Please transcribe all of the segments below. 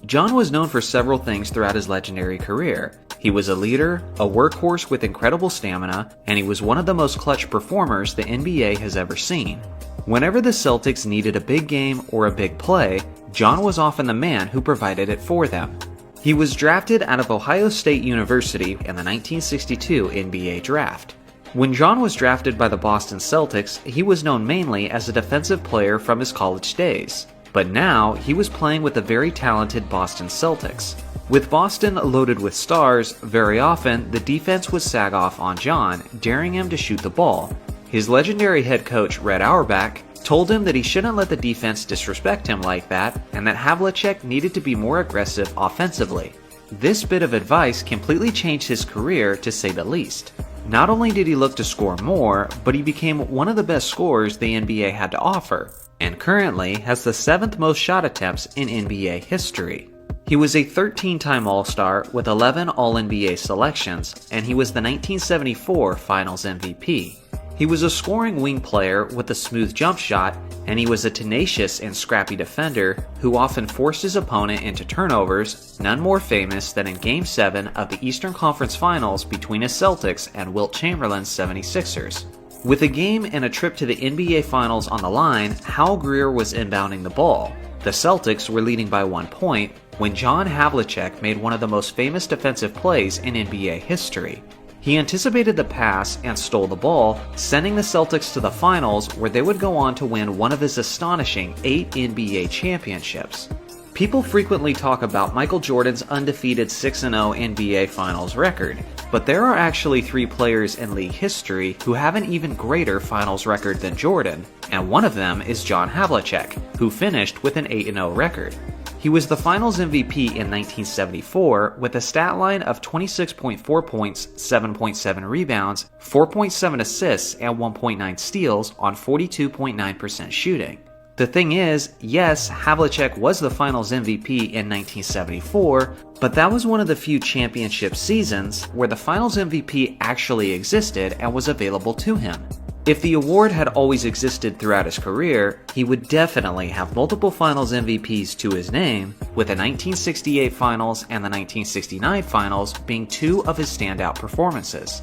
John was known for several things throughout his legendary career. He was a leader, a workhorse with incredible stamina, and he was one of the most clutch performers the NBA has ever seen. Whenever the Celtics needed a big game or a big play, John was often the man who provided it for them. He was drafted out of Ohio State University in the 1962 NBA draft. When John was drafted by the Boston Celtics, he was known mainly as a defensive player from his college days. But now, he was playing with the very talented Boston Celtics. With Boston loaded with stars, very often the defense would sag off on John, daring him to shoot the ball. His legendary head coach, Red Auerbach, told him that he shouldn't let the defense disrespect him like that, and that Havlicek needed to be more aggressive offensively. This bit of advice completely changed his career, to say the least. Not only did he look to score more, but he became one of the best scorers the NBA had to offer, and currently has the 7th most shot attempts in NBA history. He was a 13-time All-Star with 11 All-NBA selections, and he was the 1974 Finals MVP. He was a scoring wing player with a smooth jump shot, and he was a tenacious and scrappy defender who often forced his opponent into turnovers, none more famous than in Game 7 of the Eastern Conference Finals between his Celtics and Wilt Chamberlain's 76ers. With a game and a trip to the NBA Finals on the line, Hal Greer was inbounding the ball. The Celtics were leading by 1 point when John Havlicek made one of the most famous defensive plays in NBA history. He anticipated the pass and stole the ball, sending the Celtics to the finals where they would go on to win one of his astonishing 8 NBA championships. People frequently talk about Michael Jordan's undefeated 6-0 NBA Finals record, but there are actually 3 players in league history who have an even greater Finals record than Jordan, and one of them is John Havlicek, who finished with an 8-0 record. He was the Finals MVP in 1974 with a stat line of 26.4 points, 7.7 rebounds, 4.7 assists, and 1.9 steals on 42.9% shooting. The thing is, yes, Havlicek was the Finals MVP in 1974, but that was one of the few championship seasons where the Finals MVP actually existed and was available to him. If the award had always existed throughout his career, he would definitely have multiple Finals MVPs to his name, with the 1968 Finals and the 1969 Finals being 2 of his standout performances.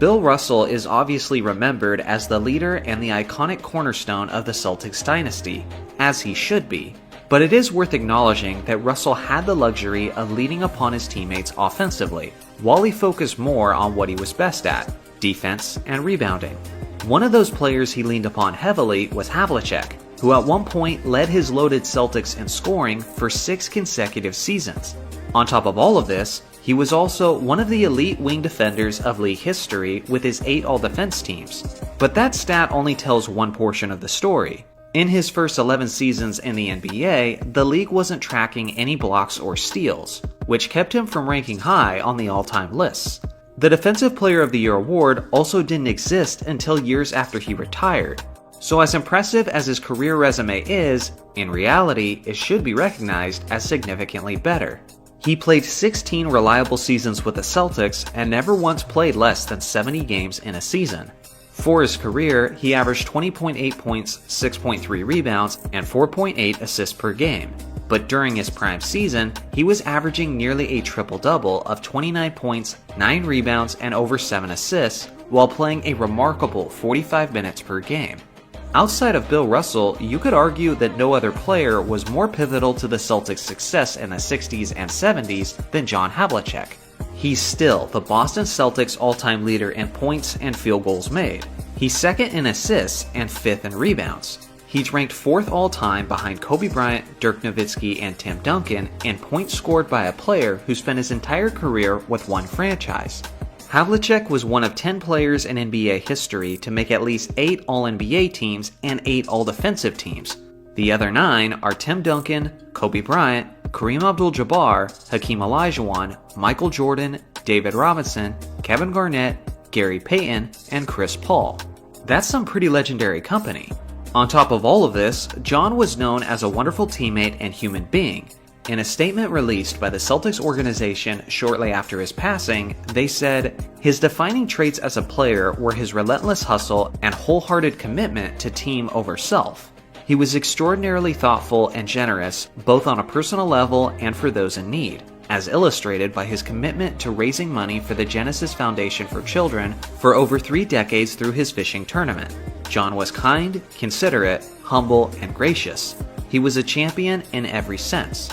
Bill Russell is obviously remembered as the leader and the iconic cornerstone of the Celtics dynasty, as he should be, but it is worth acknowledging that Russell had the luxury of leading upon his teammates offensively, while he focused more on what he was best at, defense and rebounding. One of those players he leaned upon heavily was Havlicek, who at one point led his loaded Celtics in scoring for 6 consecutive seasons. On top of all of this, he was also one of the elite wing defenders of league history with his 8 all-defense teams. But that stat only tells one portion of the story. In his first 11 seasons in the NBA, the league wasn't tracking any blocks or steals, which kept him from ranking high on the all-time lists. The Defensive Player of the Year award also didn't exist until years after he retired. So as impressive as his career resume is, in reality, it should be recognized as significantly better. He played 16 reliable seasons with the Celtics and never once played less than 70 games in a season. For his career, he averaged 20.8 points, 6.3 rebounds, and 4.8 assists per game. But during his prime season, he was averaging nearly a triple-double of 29 points, 9 rebounds, and over 7 assists, while playing a remarkable 45 minutes per game. Outside of Bill Russell, you could argue that no other player was more pivotal to the Celtics' success in the 60s and 70s than John Havlicek. He's still the Boston Celtics all-time leader in points and field goals made. He's second in assists and 5th in rebounds. He's ranked 4th all-time behind Kobe Bryant, Dirk Nowitzki, and Tim Duncan in points scored by a player who spent his entire career with one franchise. Havlicek was one of 10 players in NBA history to make at least 8 All-NBA teams and 8 All-Defensive teams. The other 9 are Tim Duncan, Kobe Bryant, Kareem Abdul-Jabbar, Hakeem Olajuwon, Michael Jordan, David Robinson, Kevin Garnett, Gary Payton, and Chris Paul. That's some pretty legendary company. On top of all of this, John was known as a wonderful teammate and human being. In a statement released by the Celtics organization shortly after his passing, they said, "His defining traits as a player were his relentless hustle and wholehearted commitment to team over self. He was extraordinarily thoughtful and generous, both on a personal level and for those in need, as illustrated by his commitment to raising money for the Genesis Foundation for Children for over 3 decades through his fishing tournament. John was kind, considerate, humble, and gracious. He was a champion in every sense."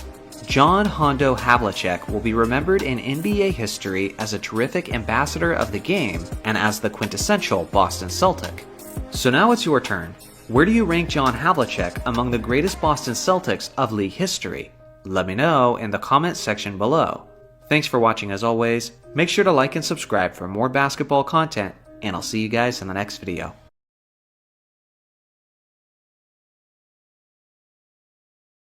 John Hondo Havlicek will be remembered in NBA history as a terrific ambassador of the game and as the quintessential Boston Celtic. So now it's your turn. Where do you rank John Havlicek among the greatest Boston Celtics of league history? Let me know in the comments section below. Thanks for watching as always. Make sure to like and subscribe for more basketball content, and I'll see you guys in the next video.